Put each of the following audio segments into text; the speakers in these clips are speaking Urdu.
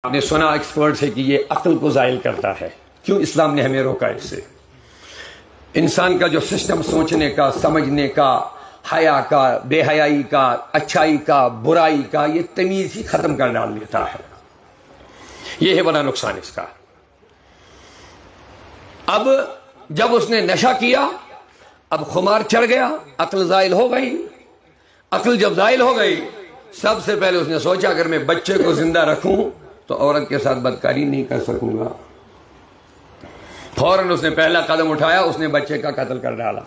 آپ نے سنا ایکسپرٹ سے کہ یہ عقل کو زائل کرتا ہے. کیوں اسلام نے ہمیں روکا اس سے؟ انسان کا جو سسٹم سوچنے کا، سمجھنے کا، حیا کا، بے حیائی کا، اچھائی کا، برائی کا، یہ تمیز ہی ختم کر ڈال دیتا ہے. یہ ہے بڑا نقصان اس کا. اب جب اس نے نشہ کیا، اب خمار چڑھ گیا، عقل زائل ہو گئی. عقل جب زائل ہو گئی، سب سے پہلے اس نے سوچا اگر میں بچے کو زندہ رکھوں تو عورت کے ساتھ بدکاری نہیں کر سکوں گا. فوراً اس نے پہلا قدم اٹھایا، اس نے بچے کا قتل کر ڈالا.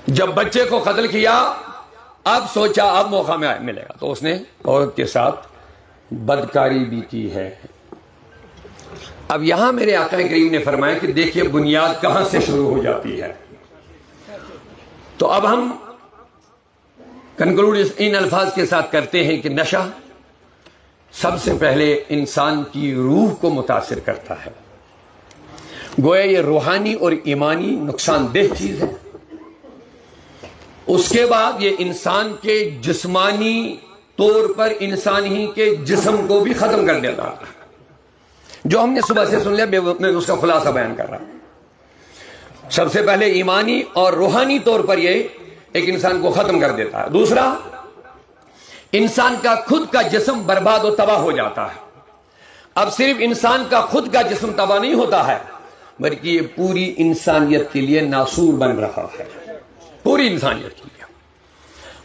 جب بچے کو قتل کیا، اب سوچا اب موقع میں ملے گا، تو اس نے عورت کے ساتھ بدکاری بھی کی ہے. اب یہاں میرے آقا کریم نے فرمایا کہ دیکھیے بنیاد کہاں سے شروع ہو جاتی ہے. تو اب ہم کنکلوڈ ان الفاظ کے ساتھ کرتے ہیں کہ نشہ سب سے پہلے انسان کی روح کو متاثر کرتا ہے. گویا یہ روحانی اور ایمانی نقصان دہ چیز ہے. اس کے بعد یہ انسان کے جسمانی طور پر انسان ہی کے جسم کو بھی ختم کر دیتا ہے. جو ہم نے صبح سے سن لیا میں اس کا خلاصہ بیان کر رہا ہوں. سب سے پہلے ایمانی اور روحانی طور پر یہ ایک انسان کو ختم کر دیتا ہے. دوسرا، انسان کا خود کا جسم برباد و تباہ ہو جاتا ہے. اب صرف انسان کا خود کا جسم تباہ نہیں ہوتا ہے، بلکہ یہ پوری انسانیت کے لیے ناسور بن رہا ہے. پوری انسانیت کے لیے.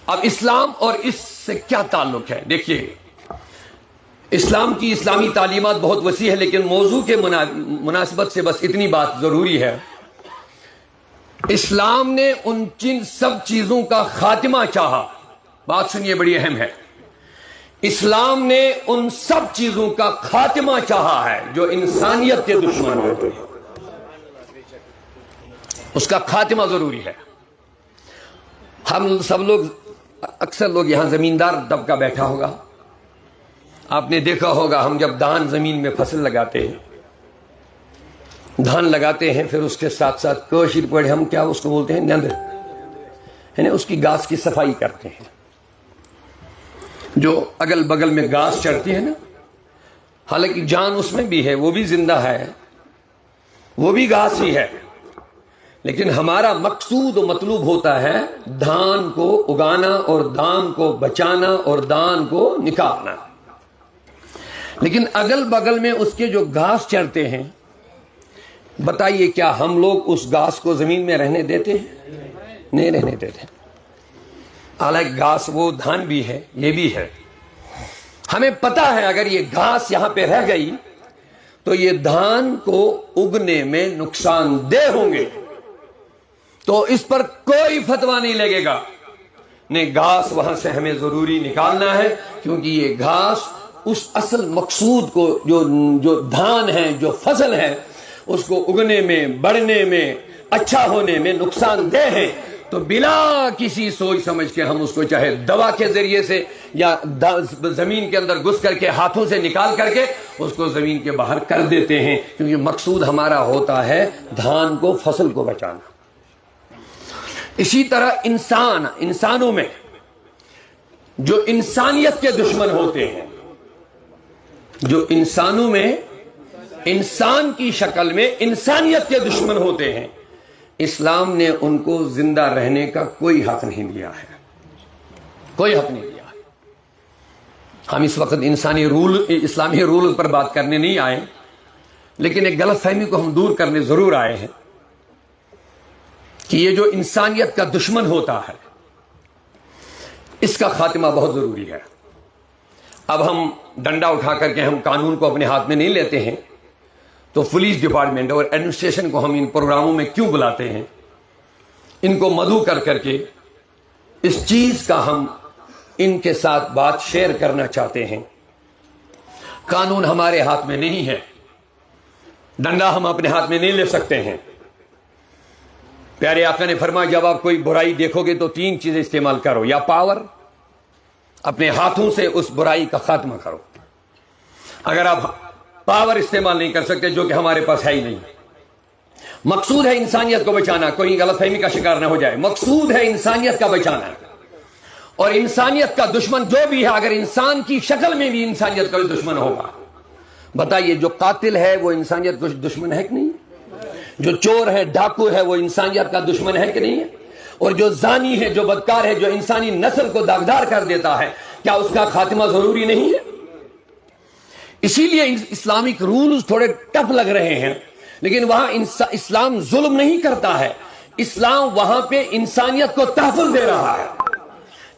اب اسلام اور اس سے کیا تعلق ہے؟ دیکھیے، اسلام کی اسلامی تعلیمات بہت وسیع ہے، لیکن موضوع کے مناسبت سے بس اتنی بات ضروری ہے. اسلام نے ان سب چیزوں کا خاتمہ چاہا. بات سنیے، بڑی اہم ہے. اسلام نے ان سب چیزوں کا خاتمہ چاہا ہے جو انسانیت کے دشمن ہوتے ہیں. اس کا خاتمہ ضروری ہے. ہم سب لوگ، اکثر لوگ یہاں زمیندار طبقہ بیٹھا ہوگا. آپ نے دیکھا ہوگا ہم جب دھان زمین میں فصل لگاتے ہیں، دھان لگاتے ہیں، پھر اس کے ساتھ ساتھ کوشر پڑے ہم کیا اس کو بولتے ہیں، نند، یعنی اس کی گھاس کی صفائی کرتے ہیں. جو اگل بگل میں گھاس چڑھتی ہے نا، حالانکہ جان اس میں بھی ہے، وہ بھی زندہ ہے، وہ بھی گھاس ہی ہے، لیکن ہمارا مقصود و مطلوب ہوتا ہے دھان کو اگانا اور دھان کو بچانا اور دھان کو نکالنا. لیکن اگل بگل میں اس کے جو گھاس چڑھتے ہیں، بتائیے کیا ہم لوگ اس گھاس کو زمین میں رہنے دیتے ہیں؟ نہیں رہنے دیتے. حالانکہ گھاس وہ دھان بھی ہے، یہ بھی ہے. ہمیں پتا ہے اگر یہ گھاس یہاں پہ رہ گئی تو یہ دھان کو اگنے میں نقصان دہ ہوں گے. تو اس پر کوئی فتویٰ نہیں لگے گا. نہیں، گھاس وہاں سے ہمیں ضروری نکالنا ہے، کیونکہ یہ گھاس اس اصل مقصود کو جو دھان ہے، جو فصل ہے، اس کو اگنے میں، بڑھنے میں، اچھا ہونے میں نقصان دہ ہے. تو بلا کسی سوچ سمجھ کے ہم اس کو چاہے دوا کے ذریعے سے یا زمین کے اندر گھس کر کے ہاتھوں سے نکال کر کے اس کو زمین کے باہر کر دیتے ہیں، کیونکہ مقصود ہمارا ہوتا ہے دھان کو، فصل کو بچانا. اسی طرح انسانوں میں جو انسانیت کے دشمن ہوتے ہیں، جو انسانوں میں انسان کی شکل میں انسانیت کے دشمن ہوتے ہیں، اسلام نے ان کو زندہ رہنے کا کوئی حق نہیں دیا ہے. کوئی حق نہیں دیا ہے. ہم اس وقت اسلامی رول پر بات کرنے نہیں آئے، لیکن ایک غلط فہمی کو ہم دور کرنے ضرور آئے ہیں کہ یہ جو انسانیت کا دشمن ہوتا ہے، اس کا خاتمہ بہت ضروری ہے. اب ہم ڈنڈا اٹھا کر کے ہم قانون کو اپنے ہاتھ میں نہیں لیتے ہیں، تو پولیس ڈپارٹمنٹ اور ایڈمنسٹریشن کو ہم ان پروگراموں میں کیوں بلاتے ہیں؟ ان کو مدعو کر کے اس چیز کا ہم ان کے ساتھ بات شیئر کرنا چاہتے ہیں. قانون ہمارے ہاتھ میں نہیں ہے، ڈنڈا ہم اپنے ہاتھ میں نہیں لے سکتے ہیں. پیارے آقا نے فرمایا جب آپ کوئی برائی دیکھو گے تو 3 چیزیں استعمال کرو، یا پاور، اپنے ہاتھوں سے اس برائی کا خاتمہ کرو. اگر آپ پاور استعمال نہیں کر سکتے، جو کہ ہمارے پاس ہے ہی نہیں، مقصود ہے انسانیت کو بچانا، کوئی غلط فہمی کا شکار نہ ہو جائے، مقصود ہے انسانیت کا بچانا، اور انسانیت کا دشمن جو بھی ہے، اگر انسان کی شکل میں بھی انسانیت کا دشمن ہوگا، بتائیے جو قاتل ہے وہ انسانیت کا دشمن ہے کہ نہیں؟ جو چور ہے، ڈاکو ہے، وہ انسانیت کا دشمن ہے کہ نہیں ہے؟ اور جو زانی ہے، جو بدکار ہے، جو انسانی نسل کو داغدار کر دیتا ہے، کیا اس کا خاتمہ ضروری نہیں ہے؟ اسی لیے اسلامک رولز تھوڑے ٹف لگ رہے ہیں، لیکن وہاں اسلام ظلم نہیں کرتا ہے، اسلام وہاں پہ انسانیت کو تحفظ دے رہا ہے۔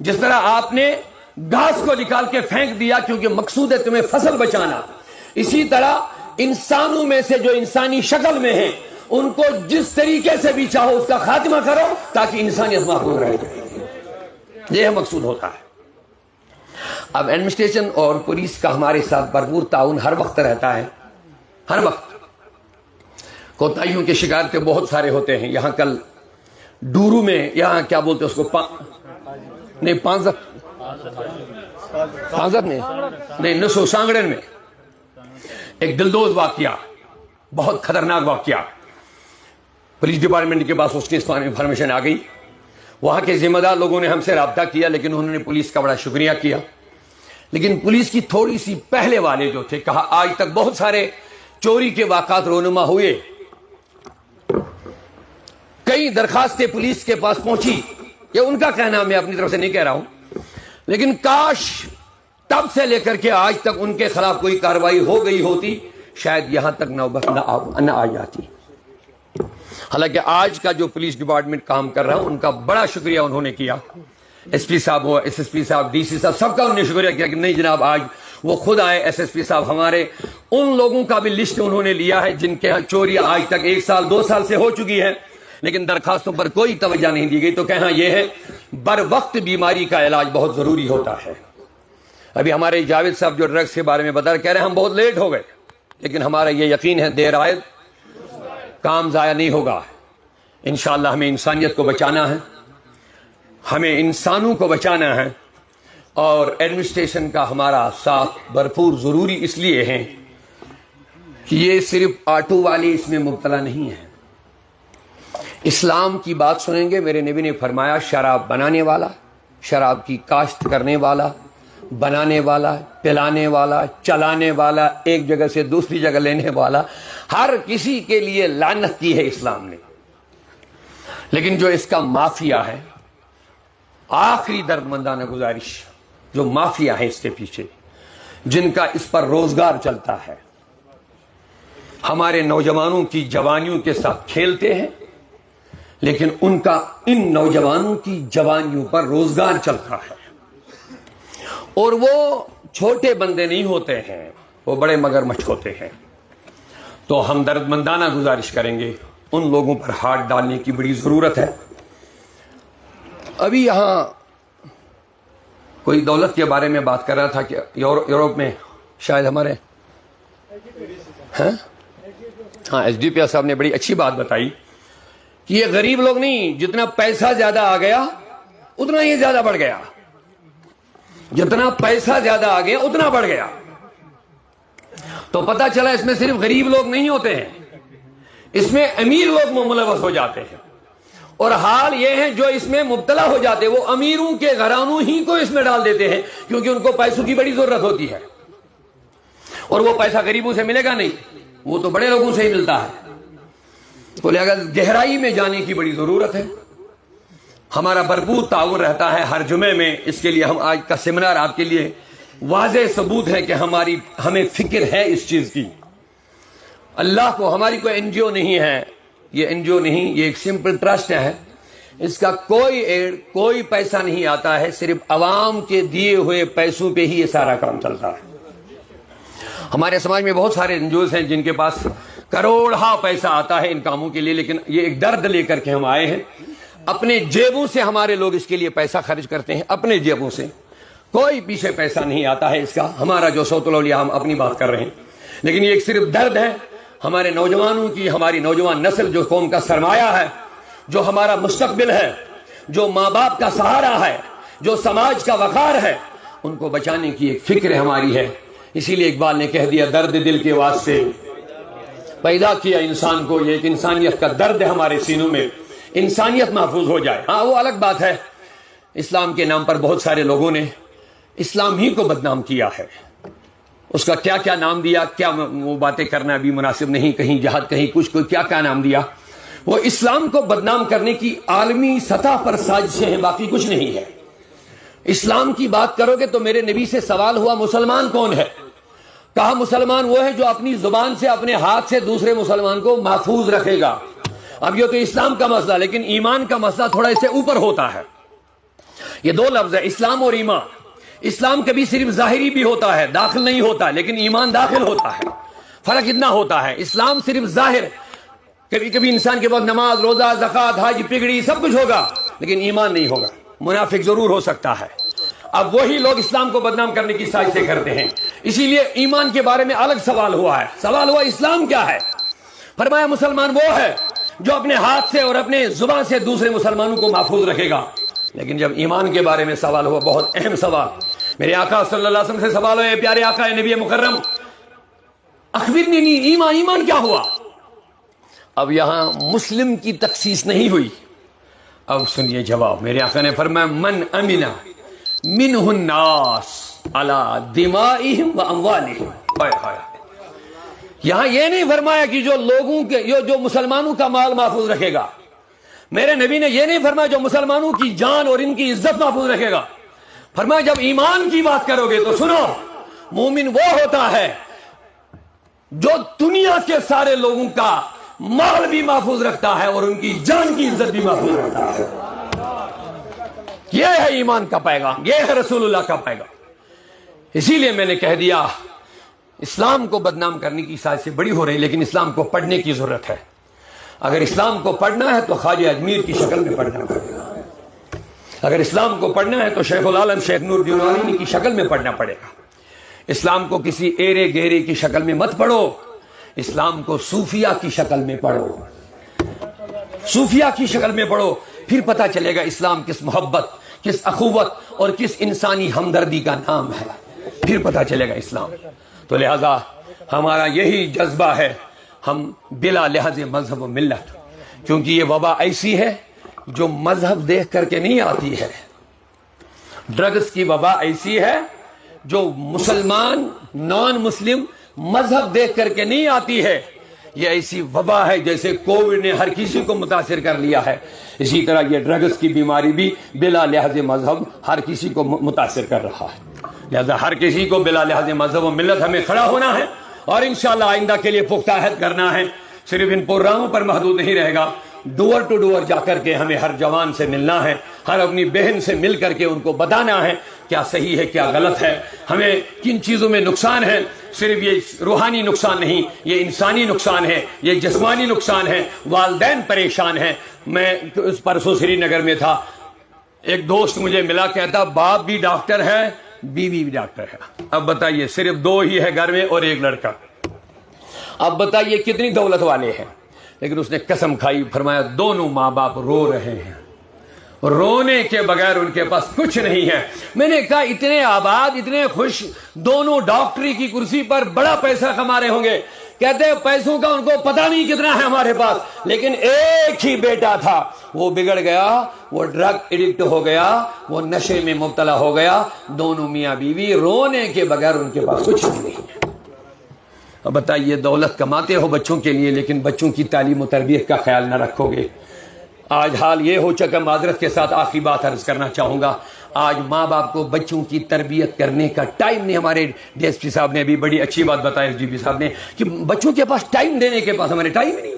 جس طرح آپ نے گھاس کو نکال کے پھینک دیا کیونکہ مقصود ہے تمہیں فصل بچانا، اسی طرح انسانوں میں سے جو انسانی شکل میں ہیں ان کو جس طریقے سے بھی چاہو اس کا خاتمہ کرو تاکہ انسانیت محفوظ رہے، یہ مقصود ہوتا ہے۔ اب ایڈمنسٹریشن اور پولیس کا ہمارے ساتھ بھرپور تعاون ہر وقت رہتا ہے، ہر وقت۔ کوتاہیوں کی شکایتیں بہت سارے ہوتے ہیں۔ یہاں کل ڈورو میں، یہاں کیا بولتے ہیں اس کو، پانزت میں نہیں، نسو سانگڑن میں ایک دلدوز واقعہ، بہت خطرناک واقعہ۔ پولیس ڈپارٹمنٹ کے پاس اس کی انفارمیشن آ گئی، وہاں کے ذمہ دار لوگوں نے ہم سے رابطہ کیا، لیکن انہوں نے پولیس کا بڑا شکریہ کیا، لیکن پولیس کی تھوڑی سی پہلے والے جو تھے، کہا آج تک بہت سارے چوری کے واقعات رونما ہوئے، کئی درخواستیں پولیس کے پاس پہنچی، یہ ان کا کہنا، میں اپنی طرف سے نہیں کہہ رہا ہوں، لیکن کاش تب سے لے کر کے آج تک ان کے خلاف کوئی کارروائی ہو گئی ہوتی، شاید یہاں تک نوبت نہ آ جاتی۔ حالانکہ آج کا جو پولیس ڈپارٹمنٹ کام کر رہا ہے ان کا بڑا شکریہ انہوں نے کیا، ایس پی صاحب ہو، ایس ایس پی صاحب، ڈی سی صاحب، سب کا انہوں نے شکریہ کیا کہ نہیں جناب، آج وہ خود آئے، ایس ایس پی صاحب ہمارے، ان لوگوں کا بھی لسٹ انہوں نے لیا ہے جن کے چوری آج تک 1 سال 2 سال سے ہو چکی ہے، لیکن درخواستوں پر کوئی توجہ نہیں دی گئی۔ تو کہنا یہ ہے بر وقت بیماری کا علاج بہت ضروری ہوتا ہے۔ ابھی ہمارے جاوید صاحب جو ڈرگس کے بارے میں بتا رہے، کہہ رہے ہیں ہم بہت لیٹ ہو گئے، لیکن ہمارا یہ یقین ہے دیر آئے کام ضائع نہیں ہوگا۔ انشاءاللہ ہمیں انسانیت کو بچانا ہے، ہمیں انسانوں کو بچانا ہے، اور ایڈمنسٹریشن کا ہمارا ساتھ بھرپور ضروری اس لیے ہے کہ یہ صرف آٹو والے اس میں مبتلا نہیں ہیں۔ اسلام کی بات سنیں گے، میرے نبی نے فرمایا شراب بنانے والا، شراب کی کاشت کرنے والا، بنانے والا، پلانے والا، چلانے والا، ایک جگہ سے دوسری جگہ لینے والا، ہر کسی کے لیے لعنت کی ہے اسلام نے۔ لیکن جو اس کا مافیا ہے، آخری دردمندانہ گزارش، جو مافیا ہے اس کے پیچھے، جن کا اس پر روزگار چلتا ہے، ہمارے نوجوانوں کی جوانیوں کے ساتھ کھیلتے ہیں، لیکن ان کا ان نوجوانوں کی جوانیوں پر روزگار چلتا ہے، اور وہ چھوٹے بندے نہیں ہوتے ہیں، وہ بڑے مگرمچھ ہوتے ہیں۔ تو ہم دردمندانہ گزارش کریں گے، ان لوگوں پر ہاتھ ڈالنے کی بڑی ضرورت ہے۔ ابھی یہاں کوئی دولت کے بارے میں بات کر رہا تھا کہ یورپ میں شاید ہمارے ہاں ایس ڈی پی صاحب نے بڑی اچھی بات بتائی کہ یہ غریب لوگ نہیں، جتنا پیسہ زیادہ آ گیا اتنا یہ زیادہ بڑھ گیا، جتنا پیسہ زیادہ آ گیا اتنا بڑھ گیا۔ تو پتہ چلا اس میں صرف غریب لوگ نہیں ہوتے ہیں، اس میں امیر لوگ ملوث ہو جاتے ہیں، اور حال یہ ہے جو اس میں مبتلا ہو جاتے ہیں وہ امیروں کے گھرانوں ہی کو اس میں ڈال دیتے ہیں، کیونکہ ان کو پیسوں کی بڑی ضرورت ہوتی ہے، اور وہ پیسہ غریبوں سے ملے گا نہیں، وہ تو بڑے لوگوں سے ہی ملتا ہے۔ تو لہذا گہرائی میں جانے کی بڑی ضرورت ہے، ہمارا بھرپور تعاون رہتا ہے ہر جمعے میں۔ اس کے لیے ہم آج کا سیمینار آپ کے لیے واضح ثبوت ہے کہ ہمیں فکر ہے اس چیز کی۔ اللہ کو، ہماری کوئی این جی او نہیں ہے، یہ این جی او نہیں، یہ ایک سمپل ٹرسٹ ہے، اس کا کوئی پیسہ نہیں آتا ہے، صرف عوام کے دیے ہوئے پیسوں پہ ہی یہ سارا کام چلتا ہے۔ ہمارے سماج میں بہت سارے این جی اوز ہیں جن کے پاس کروڑہا پیسہ آتا ہے ان کاموں کے لیے، لیکن یہ ایک درد لے کر کے ہم آئے ہیں، اپنے جیبوں سے ہمارے لوگ اس کے لیے پیسہ خرچ کرتے ہیں، اپنے جیبوں سے، کوئی پیچھے پیسہ نہیں آتا ہے اس کا، ہمارا جو صوت الاولیاء ہم اپنی بات کر رہے ہیں، لیکن یہ ایک صرف درد ہے ہمارے نوجوانوں کی، ہماری نوجوان نسل جو قوم کا سرمایہ ہے، جو ہمارا مستقبل ہے، جو ماں باپ کا سہارا ہے، جو سماج کا وقار ہے، ان کو بچانے کی ایک فکر ہماری ہے۔ اسی لیے اقبال نے کہہ دیا درد دل کے واسطے پیدا کیا انسان کو، یہ ایک انسانیت کا درد ہے ہمارے سینوں میں، انسانیت محفوظ ہو جائے۔ ہاں وہ الگ بات ہے اسلام کے نام پر بہت سارے لوگوں نے اسلام ہی کو بدنام کیا ہے. اس کا کیا کیا نام دیا, کیا وہ باتیں کرنا بھی مناسب نہیں, کہیں جہاد کہیں کچھ, کوئی کیا کیا نام دیا. وہ اسلام کو بدنام کرنے کی عالمی سطح پر سازشیں ہیں, باقی کچھ نہیں ہے. اسلام کی بات کرو گے تو میرے نبی سے سوال ہوا مسلمان کون ہے؟ کہا مسلمان وہ ہے جو اپنی زبان سے اپنے ہاتھ سے دوسرے مسلمان کو محفوظ رکھے گا. اب یہ تو اسلام کا مسئلہ, لیکن ایمان کا مسئلہ تھوڑا اس سے اوپر ہوتا ہے. یہ دو لفظ ہے اسلام اور ایمان. اسلام کبھی صرف ظاہری بھی ہوتا ہے, داخل نہیں ہوتا, لیکن ایمان داخل ہوتا ہے. فرق اتنا ہوتا ہے, اسلام صرف ظاہر, کبھی کبھی انسان کے پاس نماز روزہ زکوٰۃ حج پگڑی سب کچھ ہوگا, لیکن ایمان نہیں ہوگا, منافق ضرور ہو سکتا ہے. اب وہی لوگ اسلام کو بدنام کرنے کی سازشیں کرتے ہیں. اسی لیے ایمان کے بارے میں الگ سوال ہوا ہے. سوال ہوا اسلام کیا ہے؟ فرمایا مسلمان وہ ہے جو اپنے ہاتھ سے اور اپنے زبان سے دوسرے مسلمانوں کو محفوظ رکھے گا. لیکن جب ایمان کے بارے میں سوال ہوا, بہت اہم سوال, میرے آقا صلی اللہ علیہ وسلم سے سوال ہوا, پیارے آقا نبی مکرم اخبرنی ایمان, ایمان کیا ہوا؟ اب یہاں مسلم کی تخصیص نہیں ہوئی. اب سنیے جواب. میرے آقا نے فرمایا من امن منہ الناس علی دمائہم و اموالہم. یہاں یہ نہیں فرمایا کہ جو لوگوں کے جو مسلمانوں کا مال محفوظ رکھے گا. میرے نبی نے یہ نہیں فرمایا جو مسلمانوں کی جان اور ان کی عزت محفوظ رکھے گا. فرمایا جب ایمان کی بات کرو گے تو سنو, مومن وہ ہوتا ہے جو دنیا کے سارے لوگوں کا مال بھی محفوظ رکھتا ہے اور ان کی جان کی عزت بھی محفوظ رکھتا ہے. یہ ہے ایمان کا پیغام, یہ ہے رسول اللہ کا پیغام. اسی لیے میں نے کہہ دیا اسلام کو بدنام کرنے کی سازشیں بڑی ہو رہی, لیکن اسلام کو پڑھنے کی ضرورت ہے. اگر اسلام کو پڑھنا ہے تو خواجہ اجمیر کی شکل میں پڑھنا پڑے گا. اگر اسلام کو پڑھنا ہے تو شیخ العالم شیخ نور الدین العالمینی کی شکل میں پڑھنا پڑے گا. اسلام کو کسی ایرے گہرے کی شکل میں مت پڑھو, اسلام کو صوفیہ کی شکل میں پڑھو, صوفیہ کی شکل میں پڑھو. پھر پتہ چلے گا اسلام کس محبت, کس اخوت اور کس انسانی ہمدردی کا نام ہے. پھر پتہ چلے گا اسلام. تو لہذا ہمارا یہی جذبہ ہے, ہم بلا لحاظ مذہب و ملت, کیونکہ یہ وبا ایسی ہے جو مذہب دیکھ کر کے نہیں آتی ہے. ڈرگز کی وبا ایسی ہے جو مسلمان نان مسلم مذہب دیکھ کر کے نہیں آتی ہے. یہ ایسی وبا ہے جیسے کووڈ نے ہر کسی کو متاثر کر لیا ہے, اسی طرح یہ ڈرگز کی بیماری بھی بلا لحاظ مذہب ہر کسی کو متاثر کر رہا ہے. لہذا ہر کسی کو بلا لحاظ مذہب و ملت ہمیں کھڑا ہونا ہے اور انشاءاللہ آئندہ کے لیے پختہ عہد کرنا ہے. صرف ان پروگراموں پر محدود نہیں رہے گا, ڈور ٹو ڈور جا کر کے ہمیں ہر جوان سے ملنا ہے, ہر اپنی بہن سے مل کر کے ان کو بتانا ہے کیا صحیح ہے کیا غلط ہے, ہمیں کن چیزوں میں نقصان ہے. صرف یہ روحانی نقصان نہیں, یہ انسانی نقصان ہے, یہ جسمانی نقصان ہے. والدین پریشان ہیں. میں اس پرسوں سری نگر میں تھا, ایک دوست مجھے ملا, کہتا باپ بھی ڈاکٹر ہے بیوی بھی ڈاکٹر ہے. اب بتائیے صرف 2 ہی ہے گھر میں اور ایک لڑکا. اب بتائیے کتنی دولت والے ہیں. لیکن اس نے قسم کھائی, فرمایا دونوں ماں باپ رو رہے ہیں, رونے کے بغیر ان کے پاس کچھ نہیں ہے. میں نے کہا اتنے آباد اتنے خوش, دونوں ڈاکٹری کی کرسی پر بڑا پیسہ کما رہے ہوں گے. کہتے ہیں پیسوں کا ان کو پتہ نہیں کتنا ہے ہمارے پاس, لیکن ایک ہی بیٹا تھا, وہ بگڑ گیا, وہ ڈرگ ایڈکٹ ہو گیا, وہ نشے میں مبتلا ہو گیا. دونوں میاں بیوی رونے کے بغیر ان کے پاس کچھ نہیں ہے. اب بتائیے دولت کماتے ہو بچوں کے لیے, لیکن بچوں کی تعلیم و تربیت کا خیال نہ رکھو گے. آج حال یہ ہو چکا, معذرت کے ساتھ آخری بات عرض کرنا چاہوں گا, آج ماں باپ کو بچوں کی تربیت کرنے کا ٹائم نہیں. ہمارے ڈی ایس پی صاحب نے ابھی بڑی اچھی بات بتائی, ایس ڈی پی صاحب نے, کہ بچوں کے پاس ٹائم دینے کے پاس ہمارے ٹائم نہیں.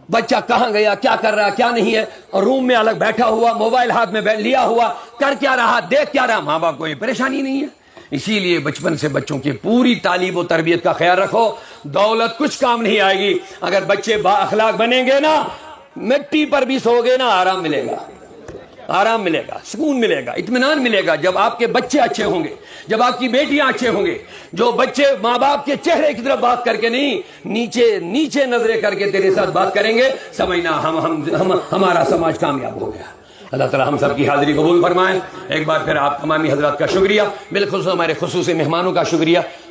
بچہ کہاں گیا, کیا کر رہا, کیا نہیں ہے, اور روم میں الگ بیٹھا ہوا, موبائل ہاتھ میں لیا ہوا, کر کیا رہا, دیکھ کیا رہا. ماں باپ کو یہ پریشانی نہیں ہے. اسی لیے بچپن سے بچوں کی پوری تعلیم و تربیت کا خیال رکھو. دولت کچھ کام نہیں آئے گی. اگر بچے با اخلاق بنیں گے نا, مٹی پر بھی سو گے نا, آرام ملے گا, آرام ملے گا, سکون ملے گا, اطمینان ملے گا. جب آپ کے بچے اچھے ہوں گے, جب آپ کی بیٹیاں اچھے ہوں گے, جو بچے ماں باپ کے چہرے کی طرف بات کر کے نہیں, نیچے نظریں کر کے تیرے ساتھ بات کریں گے, سمجھنا ہمارا سماج کامیاب ہو گیا. اللہ تعالیٰ ہم سب کی حاضری قبول فرمائیں. ایک بار پھر آپ تمامی حضرات کا شکریہ, بالخصوص ہمارے خصوصی مہمانوں کا شکریہ.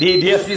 DSP